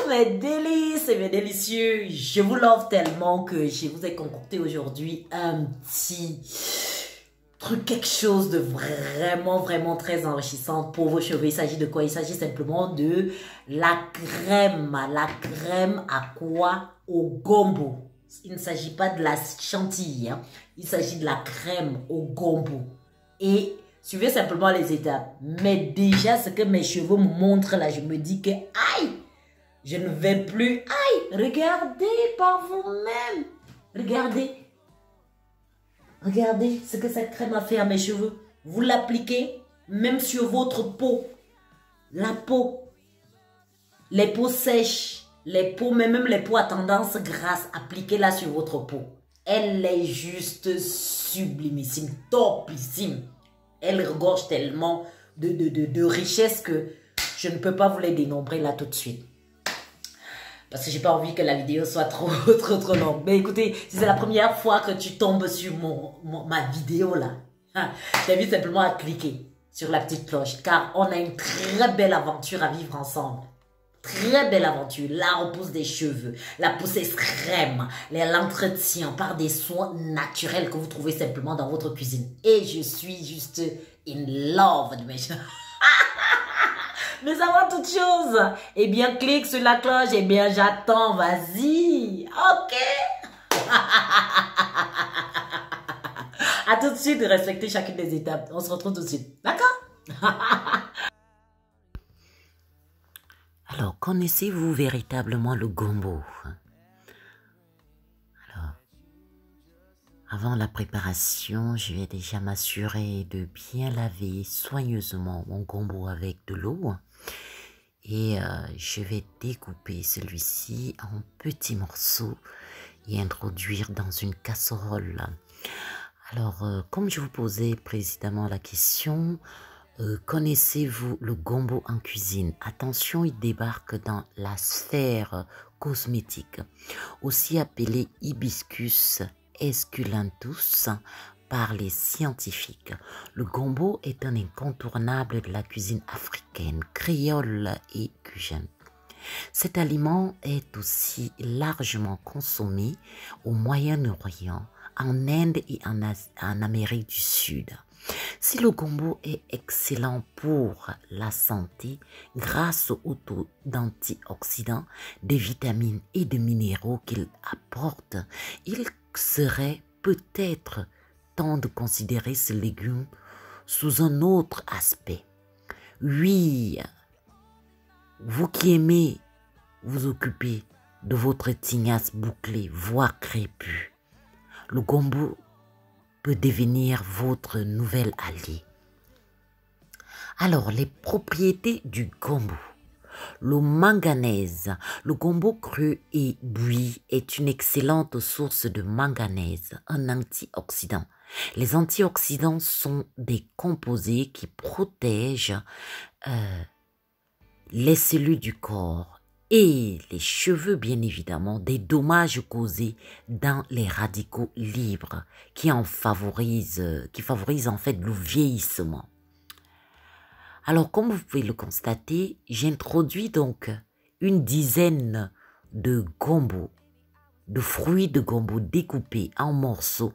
mes délices et mes délicieux, je vous love tellement que je vous ai concocté aujourd'hui un petit truc, quelque chose de vraiment très enrichissant pour vos cheveux. Il s'agit de quoi? Il s'agit simplement de la crème à quoi? Au gombo. Il ne s'agit pas de la chantilly, hein. Il s'agit de la crème au gombo. Et suivez simplement les étapes. Mais déjà, ce que mes cheveux me montrent là, je me dis que, aïe, je ne vais plus. Aïe, regardez par vous-même. Regardez. Regardez ce que cette crème a fait à mes cheveux. Vous l'appliquez même sur votre peau. La peau. Les peaux sèches. Les peaux, mais même les peaux à tendance grasse. Appliquez-la sur votre peau. Elle est juste sublimissime, topissime. Elle regorge tellement de richesse que je ne peux pas vous les dénombrer là tout de suite. Parce que j'ai pas envie que la vidéo soit trop longue. Mais écoutez, si c'est la première fois que tu tombes sur ma vidéo là, je t'invite simplement à cliquer sur la petite cloche. Car on a une très belle aventure à vivre ensemble. Très belle aventure. La repousse des cheveux, la pousse extrême, l'entretien par des soins naturels que vous trouvez simplement dans votre cuisine. Et je suis juste in love de mes cheveux. Mais avant toute chose, eh bien, clique sur la cloche. Eh bien, j'attends. Vas-y. OK. À tout de suite de respecter chacune des étapes. On se retrouve tout de suite. D'accord? Alors, connaissez-vous véritablement le gombo? Alors, avant la préparation, je vais déjà m'assurer de bien laver soigneusement mon gombo avec de l'eau. Et je vais découper celui-ci en petits morceaux et introduire dans une casserole. Alors, comme je vous posais précédemment la question, connaissez-vous le gombo en cuisine? Attention, il débarque dans la sphère cosmétique, aussi appelé hibiscus esculentus par les scientifiques. Le gombo est un incontournable de la cuisine africaine, créole et cujane. Cet aliment est aussi largement consommé au Moyen-Orient, en Inde et en Amérique du Sud. Si le gombo est excellent pour la santé grâce au taux d'antioxydants, de vitamines et de minéraux qu'il apporte, il serait peut-être temps de considérer ce légume sous un autre aspect. Oui, vous qui aimez vous occuper de votre tignasse bouclée, voire crépue, le gombo peut devenir votre nouvel allié. Alors, les propriétés du gombo. Le manganèse. Le gombo cru et bouilli est une excellente source de manganèse, un antioxydant. Les antioxydants sont des composés qui protègent les cellules du corps et les cheveux, bien évidemment, des dommages causés dans les radicaux libres qui favorisent en fait le vieillissement. Alors, comme vous pouvez le constater, j'introduis donc une dizaine de gombo, de fruits de gombo découpés en morceaux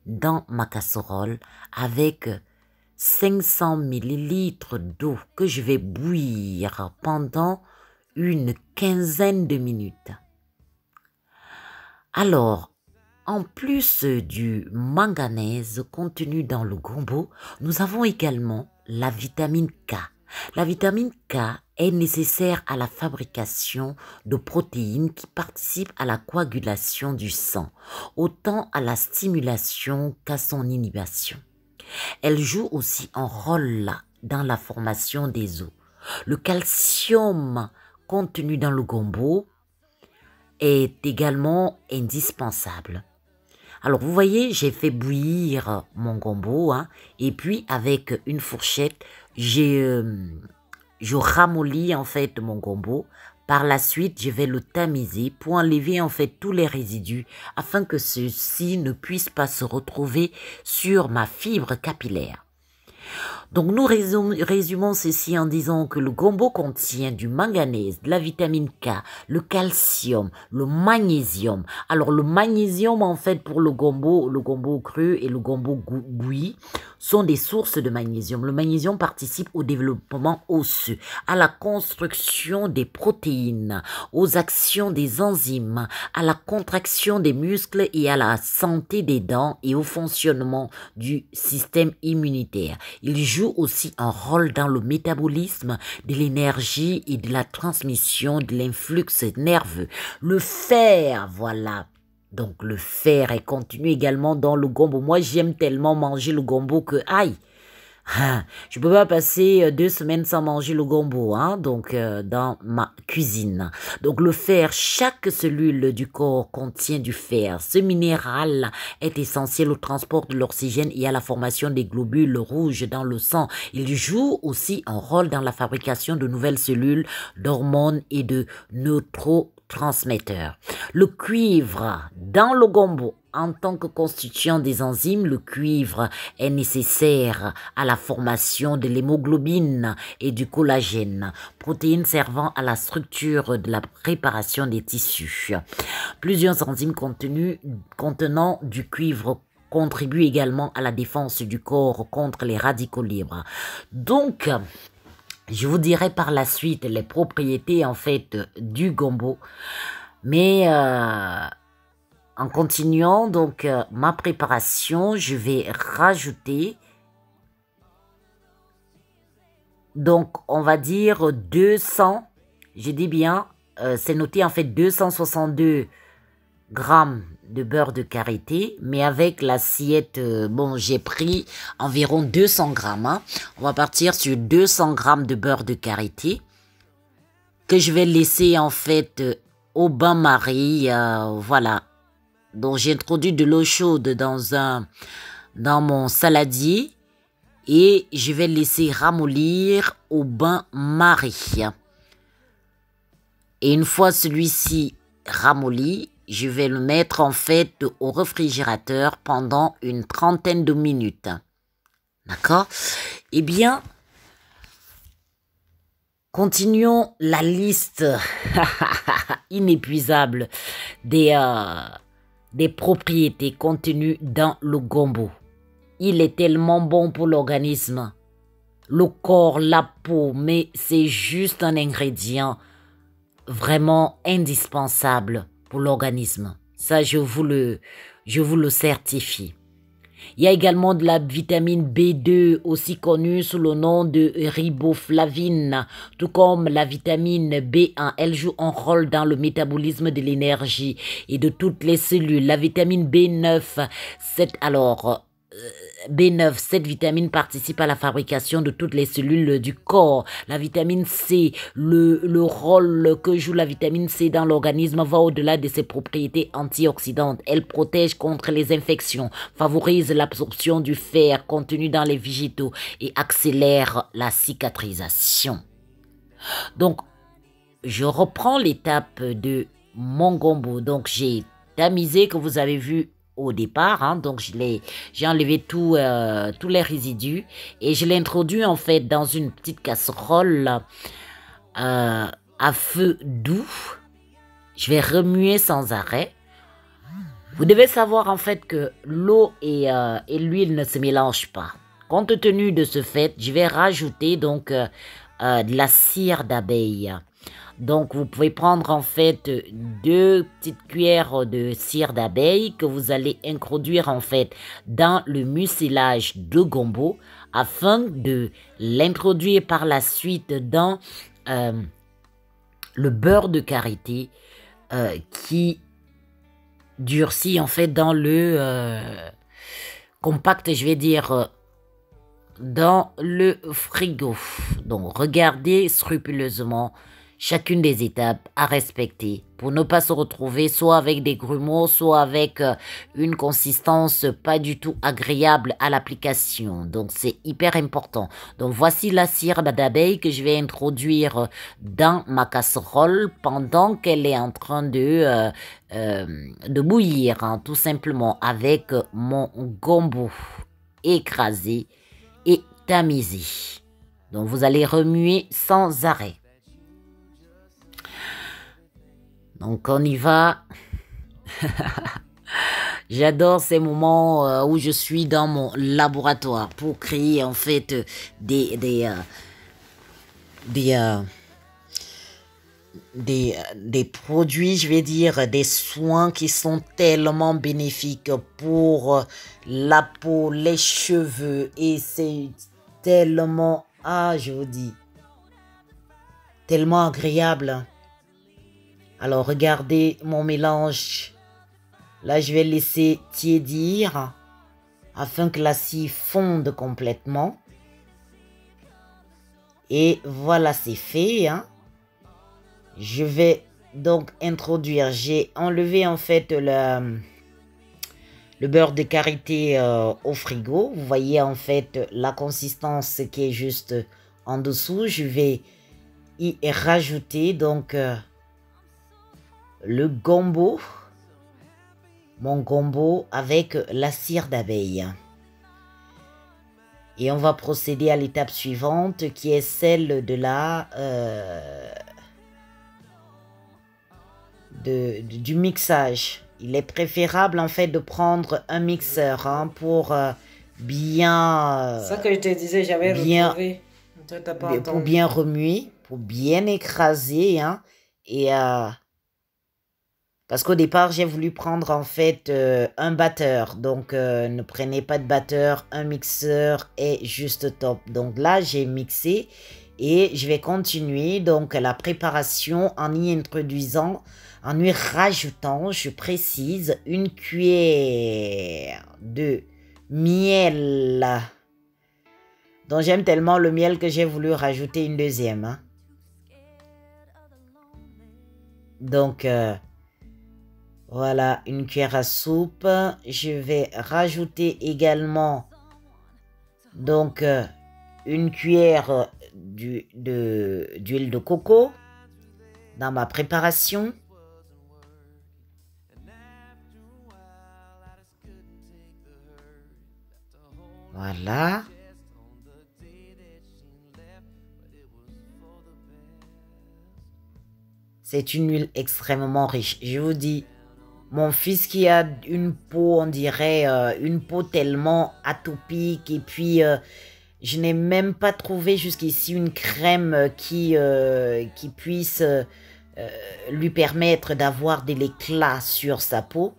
dans ma casserole avec 500 ml d'eau que je vais bouillir pendant une quinzaine de minutes. Alors, en plus du manganèse contenu dans le gombo, nous avons également la vitamine K. La vitamine K est nécessaire à la fabrication de protéines qui participent à la coagulation du sang, autant à la stimulation qu'à son inhibition. Elle joue aussi un rôle dans la formation des os. Le calcium contenu dans le gombo est également indispensable. Alors, vous voyez, j'ai fait bouillir mon gombo, et puis avec une fourchette, je ramollis en fait mon gombo. Par la suite, je vais le tamiser pour enlever en fait tous les résidus afin que ceux-ci ne puissent pas se retrouver sur ma fibre capillaire. Donc nous résumons ceci en disant que le gombo contient du manganèse, de la vitamine K, le calcium, le magnésium. Alors le magnésium en fait pour le gombo cru et le gombo bouilli sont des sources de magnésium. Le magnésium participe au développement osseux, à la construction des protéines, aux actions des enzymes, à la contraction des muscles et à la santé des dents et au fonctionnement du système immunitaire. Il joue aussi un rôle dans le métabolisme de l'énergie et de la transmission de l'influx nerveux. Le fer, voilà. Donc le fer est contenu également dans le gombo. Moi, j'aime tellement manger le gombo que, aïe, je peux pas passer 2 semaines sans manger le gombo, donc dans ma cuisine. Donc le fer, chaque cellule du corps contient du fer. Ce minéral est essentiel au transport de l'oxygène et à la formation des globules rouges dans le sang. Il joue aussi un rôle dans la fabrication de nouvelles cellules, d'hormones et de neurotransmetteurs. Le cuivre dans le gombo. En tant que constituant des enzymes, le cuivre est nécessaire à la formation de l'hémoglobine et du collagène, protéines servant à la structure de la préparation des tissus. Plusieurs enzymes contenant du cuivre contribuent également à la défense du corps contre les radicaux libres. Donc, je vous dirai par la suite les propriétés en fait du gombo, mais en continuant donc ma préparation, je vais rajouter, donc on va dire 200, je dis bien, c'est noté en fait 262 grammes de beurre de karité, mais avec l'assiette, bon j'ai pris environ 200 grammes, on va partir sur 200 grammes de beurre de karité, que je vais laisser en fait au bain-marie, voilà. Donc j'ai introduit de l'eau chaude dans mon saladier et je vais laisser ramollir au bain-marie. Et une fois celui-ci ramolli, je vais le mettre en fait au réfrigérateur pendant une 30aine de minutes. D'accord? Eh bien, continuons la liste inépuisable des propriétés contenues dans le gombo. Il est tellement bon pour l'organisme, le corps, la peau, mais c'est juste un ingrédient vraiment indispensable pour l'organisme. Ça, je vous le certifie. Il y a également de la vitamine B2, aussi connue sous le nom de riboflavine, tout comme la vitamine B1. Elle joue un rôle dans le métabolisme de l'énergie et de toutes les cellules. La vitamine B9, cette vitamine participe à la fabrication de toutes les cellules du corps. La vitamine C, le rôle que joue la vitamine C dans l'organisme va au-delà de ses propriétés antioxydantes. Elle protège contre les infections, favorise l'absorption du fer contenu dans les végétaux et accélère la cicatrisation. Donc, je reprends l'étape de mon gombo. Donc, j'ai tamisé que vous avez vu au départ, donc j'ai enlevé tous les résidus et je l'ai introduit en fait dans une petite casserole à feu doux. Je vais remuer sans arrêt. Vous devez savoir en fait que l'eau et l'huile ne se mélangent pas. Compte tenu de ce fait, je vais rajouter donc de la cire d'abeille. Donc, vous pouvez prendre en fait 2 petites cuillères de cire d'abeille que vous allez introduire en fait dans le mucilage de gombo afin de l'introduire par la suite dans le beurre de karité qui durcit en fait dans le compact, je vais dire, dans le frigo. Donc, regardez scrupuleusement chacune des étapes à respecter pour ne pas se retrouver soit avec des grumeaux, soit avec une consistance pas du tout agréable à l'application. Donc, c'est hyper important. Donc, voici la cire d'abeille que je vais introduire dans ma casserole pendant qu'elle est en train de bouillir, tout simplement avec mon gombo écrasé et tamiser. Donc vous allez remuer sans arrêt. Donc on y va. J'adore ces moments où je suis dans mon laboratoire pour créer en fait des produits, je vais dire, des soins qui sont tellement bénéfiques pour la peau, les cheveux, et c'est tellement, je vous dis, tellement agréable. Alors regardez mon mélange. Là, je vais laisser tiédir afin que la scie fonde complètement. Et voilà, c'est fait, hein. Je vais donc introduire, j'ai enlevé en fait le beurre de karité au frigo. Vous voyez en fait la consistance qui est juste en dessous. Je vais y rajouter donc le gombo, mon gombo avec la cire d'abeille. Et on va procéder à l'étape suivante qui est celle de la du mixage. Il est préférable en fait de prendre un mixeur pour bien... ça que je te disais, j'avais retrouvé. Pour bien remuer, pour bien écraser. Hein, et parce qu'au départ, j'ai voulu prendre en fait un batteur. Donc ne prenez pas de batteur, un mixeur est juste top. Donc là, j'ai mixé et je vais continuer donc la préparation en y introduisant, en lui rajoutant, je précise, une cuillère de miel. Donc j'aime tellement le miel que j'ai voulu rajouter une deuxième. Hein. Donc voilà, une cuillère à soupe. Je vais rajouter également donc une cuillère d'huile de coco dans ma préparation. Voilà. C'est une huile extrêmement riche. Je vous dis, mon fils qui a une peau, on dirait, une peau tellement atopique. Et puis, je n'ai même pas trouvé jusqu'ici une crème qui puisse lui permettre d'avoir de l'éclat sur sa peau.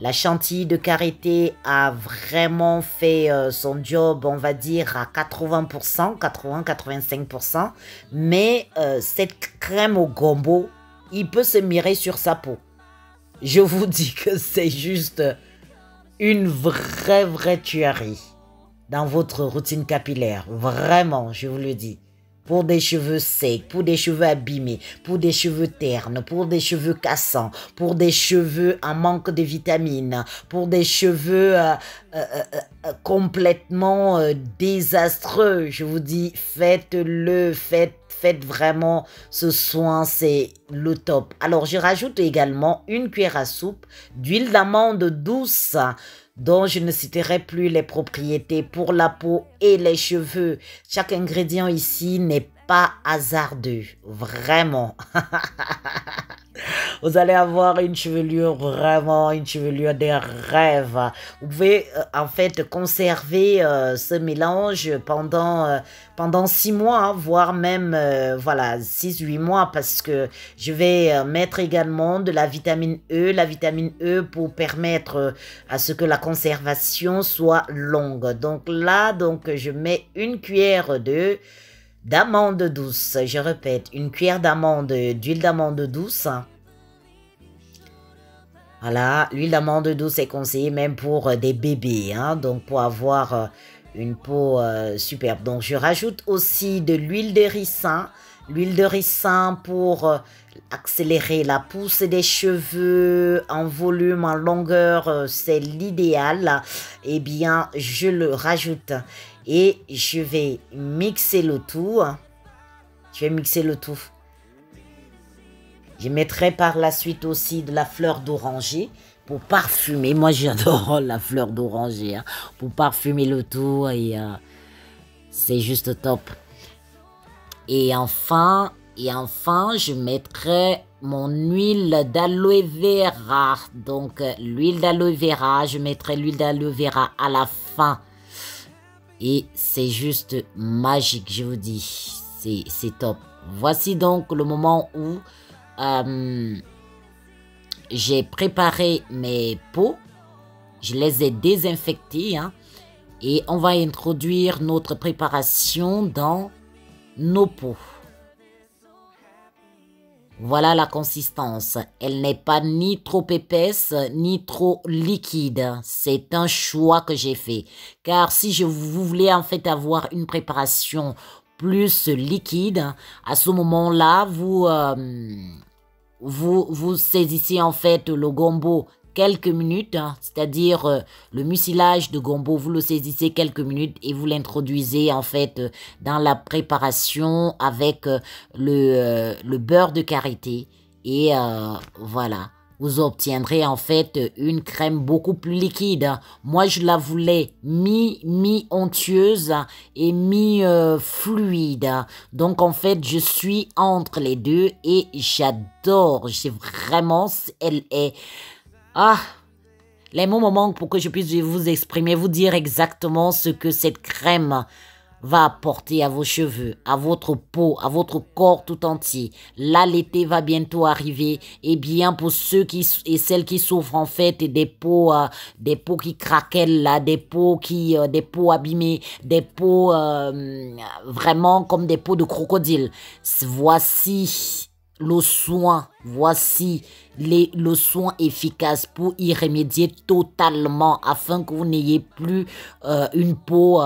La chantilly de karité a vraiment fait son job, on va dire, à 80%, 80-85%. Mais cette crème au gombo, il peut se mirer sur sa peau. Je vous dis que c'est juste une vraie tuerie dans votre routine capillaire. Vraiment, je vous le dis. Pour des cheveux secs, pour des cheveux abîmés, pour des cheveux ternes, pour des cheveux cassants, pour des cheveux en manque de vitamines, pour des cheveux complètement désastreux. Je vous dis, faites-le, faites vraiment ce soin, c'est le top. Alors, je rajoute également une cuillère à soupe d'huile d'amande douce, dont je ne citerai plus les propriétés pour la peau et les cheveux. Chaque ingrédient ici n'est pas hasardeux, vraiment. Vous allez avoir une chevelure, vraiment une chevelure des rêves. Vous pouvez en fait conserver ce mélange pendant 6 mois, hein, voire même voilà 6-8 mois, parce que je vais mettre également de la vitamine E pour permettre à ce que la conservation soit longue. Donc là, je mets une cuillère d'amande douce, je répète, une cuillère d'huile d'amande douce. Voilà, l'huile d'amande douce est conseillée même pour des bébés, hein, donc pour avoir une peau superbe. Donc je rajoute aussi de l'huile de ricin pour accélérer la pousse des cheveux en volume, en longueur, c'est l'idéal. Eh bien, je le rajoute et je vais mixer le tout. Je mettrai par la suite aussi de la fleur d'oranger pour parfumer. Moi, j'adore la fleur d'oranger, hein, pour parfumer le tout. Et C'est juste top. Et enfin, je mettrai mon huile d'aloe vera. Donc, l'huile d'aloe vera, je mettrai l'huile d'aloe vera à la fin. Et c'est juste magique, je vous dis. C'est top. Voici donc le moment où j'ai préparé mes pots. Je les ai désinfectés. Hein, et on va introduire notre préparation dans nos pots. Voilà la consistance. Elle n'est pas ni trop épaisse, ni trop liquide. C'est un choix que j'ai fait. Car si vous voulez en fait avoir une préparation plus liquide, à ce moment-là, vous saisissez en fait le gombo quelques minutes, hein, c'est-à-dire le mucilage de gombo, vous le saisissez quelques minutes et vous l'introduisez en fait dans la préparation avec le beurre de karité et voilà, vous obtiendrez en fait une crème beaucoup plus liquide. Moi, je la voulais mi-onctueuse et mi-fluide. Donc, en fait, je suis entre les deux et j'adore. C'est vraiment, elle est... Ah, les mots me manquent pour que je puisse vous exprimer, vous dire exactement ce que cette crème va apporter à vos cheveux, à votre peau, à votre corps tout entier. Là, l'été va bientôt arriver. Et bien, pour ceux et celles qui souffrent en fait des peaux qui craquellent là, des peaux abîmées, des peaux vraiment comme des peaux de crocodile. Voici le soin, voici le soin efficace pour y remédier totalement afin que vous n'ayez plus une peau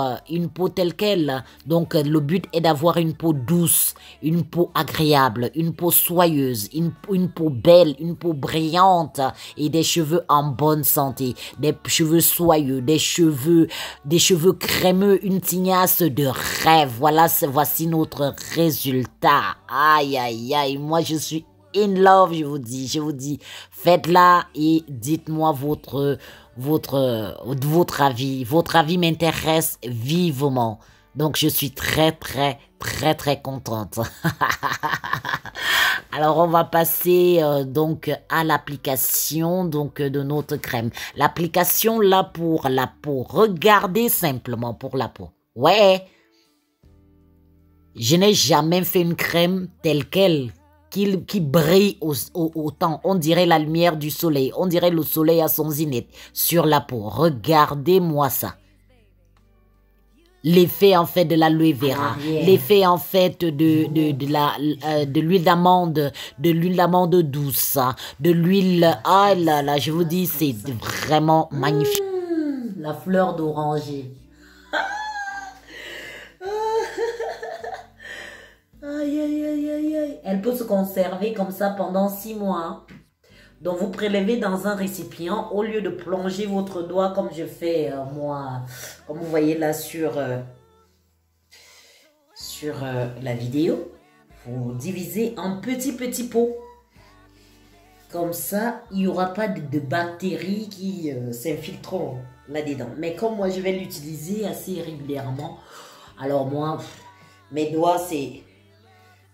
telle qu'elle. Donc le but est d'avoir une peau douce, une peau agréable, une peau soyeuse, une peau belle, une peau brillante et des cheveux en bonne santé, des cheveux soyeux, des cheveux crémeux, une tignasse de rêve. Voici notre résultat. Aïe aïe aïe, moi je suis in love, je vous dis, faites-la et dites-moi votre avis. Votre avis m'intéresse vivement. Donc, je suis très contente. Alors, on va passer donc à l'application donc de notre crème. L'application là pour la peau. Regardez simplement pour la peau. Ouais. Je n'ai jamais fait une crème telle qu'elle. Qui brille autant. On dirait la lumière du soleil. On dirait le soleil à son zénith sur la peau. Regardez-moi ça. L'effet en fait de l'aloe vera. L'effet en fait de l'huile d'amande douce. De l'huile. Ah là là, je vous dis, c'est vraiment magnifique. La fleur d'oranger. Aïe, aïe, aïe, aïe, aïe. Elle peut se conserver comme ça pendant 6 mois. Donc, vous prélevez dans un récipient au lieu de plonger votre doigt comme je fais moi, comme vous voyez là sur la vidéo. Vous divisez en petits pots. Comme ça, il n'y aura pas de bactéries qui s'infiltreront là-dedans. Mais comme moi, je vais l'utiliser assez régulièrement, alors moi, mes doigts, c'est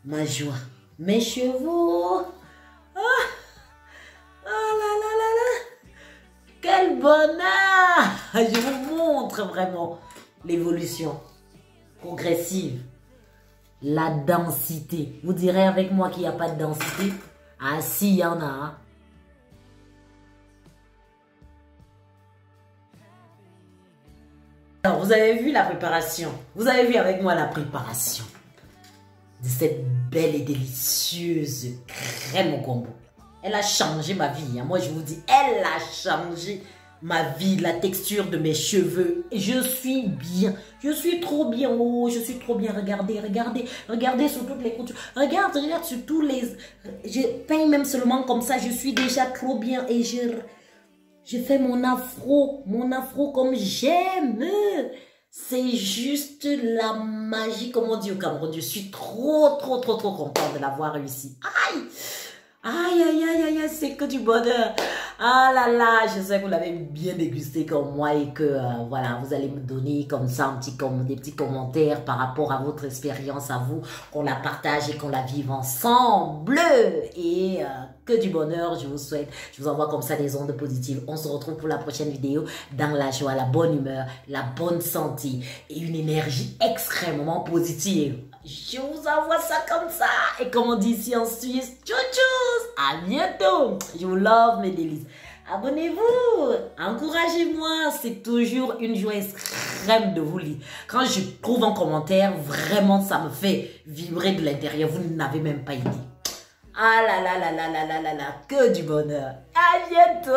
ma joie. Mes cheveux. Ah, là là là là. Quel bonheur. Je vous montre vraiment l'évolution progressive. La densité. Vous direz avec moi qu'il n'y a pas de densité? Ah si, il y en a. Hein. Alors, vous avez vu la préparation. Vous avez vu avec moi la préparation de cette belle et délicieuse crème au gombo. Elle a changé ma vie. Hein. Moi, je vous dis, elle a changé ma vie, la texture de mes cheveux. Et je suis bien. Je suis trop bien. Oh, je suis trop bien. Regardez, regardez. Regardez sur toutes les coutures. Regarde sur tous les... Je peins même seulement comme ça. Je suis déjà trop bien. Et je fais mon afro comme j'aime. C'est juste la magie, comme on dit au Cameroun. Je suis trop contente de l'avoir réussi. Aïe! Aïe, aïe, aïe, aïe, aïe, c'est que du bonheur. Ah là là, je sais que vous l'avez bien dégusté comme moi et que voilà, vous allez me donner comme ça des petits commentaires par rapport à votre expérience à vous, qu'on la partage et qu'on la vive ensemble. Et que du bonheur, je vous souhaite. Je vous envoie comme ça des ondes positives. On se retrouve pour la prochaine vidéo dans la joie, la bonne humeur, la bonne santé et une énergie extrêmement positive. Je vous envoie ça comme ça. Et comme on dit ici en Suisse, tchou-tchous, à bientôt. Je vous love mes délices. Abonnez-vous, encouragez-moi. C'est toujours une joie extrême de vous lire. Quand je trouve un commentaire, vraiment ça me fait vibrer de l'intérieur. Vous n'avez même pas idée. Ah là là là là là là là là, que du bonheur. À bientôt.